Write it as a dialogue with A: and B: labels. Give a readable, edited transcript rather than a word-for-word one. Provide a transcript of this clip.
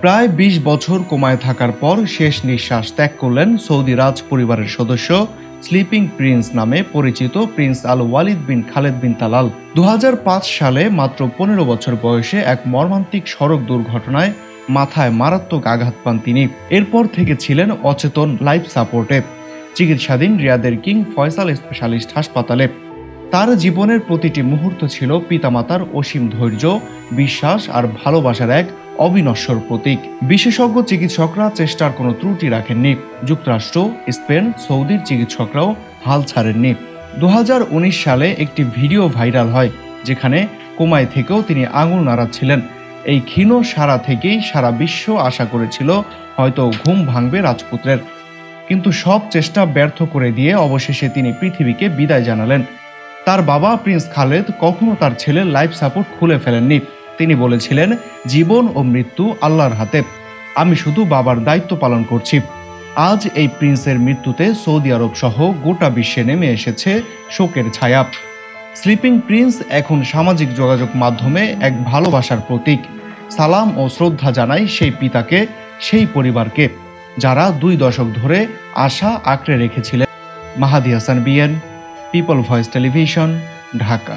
A: প্রায় ২০ বছর কোমায় থাকার পর শেষ নিঃশ্বাস ত্যাগ করলেন সৌদি রাজ পরিবারের সদস্য স্লিপিং প্রিন্স নামে পরিচিত প্রিন্স আল ওয়ালিদ বিন খালেদ বিন তালাল। ২০০৫ সালে মাত্র ১৫ বছর বয়সে এক মর্মান্তিক সড়ক দুর্ঘটনায় মাথায় মারাত্মক আঘাত পান তিনি। এরপর থেকে ছিলেন অচেতন লাইফ সাপোর্টে, চিকিৎসাধীন রিয়াদের কিং ফয়সাল স্পেশালিস্ট হাসপাতালে। তার জীবনের প্রতিটি মুহূর্ত ছিল পিতামাতার অসীম ধৈর্য, বিশ্বাস আর ভালোবাসার এক অবিনশ্বর প্রতীক। বিশেষজ্ঞ চিকিৎসকরা চেষ্টার কোনো ত্রুটি রাখেননি। যুক্তরাষ্ট্র, স্পেন, সৌদির চিকিৎসকরাও হাল ছাড়েননি। ২০১৯ সালে একটি ভিডিও ভাইরাল হয় যেখানে কোমায় থেকেও তিনি আঙুল নাড়াচ্ছিলেন। এই ক্ষীণ সারা থেকেই সারা বিশ্ব আশা করেছিল হয়তো ঘুম ভাঙবে রাজপুত্রের, কিন্তু সব চেষ্টা ব্যর্থ করে দিয়ে অবশেষে তিনি পৃথিবীকে বিদায় জানালেন। তার বাবা প্রিন্স খালেদ কখনো তার ছেলের লাইফ সাপোর্ট খুলে ফেলেননি। তিনি বলেছিলেন, জীবন ও মৃত্যু আল্লাহর হাতে, আমি শুধু বাবার দায়িত্ব পালন করছি। আজ এই প্রিন্সের মৃত্যুতে সৌদি আরব সহ গোটা বিশ্বে নেমে এসেছে শোকের ছায়া। স্লিপিং প্রিন্স এখন সামাজিক যোগাযোগ মাধ্যমে এক ভালোবাসার প্রতীক। সালাম ও শ্রদ্ধা জানাই সেই পিতাকে, সেই পরিবারকে যারা ২ দশক ধরে আশা আঁকড়ে রেখেছিলেন। Mahadi Hasan BN, people voice television, Dhaka.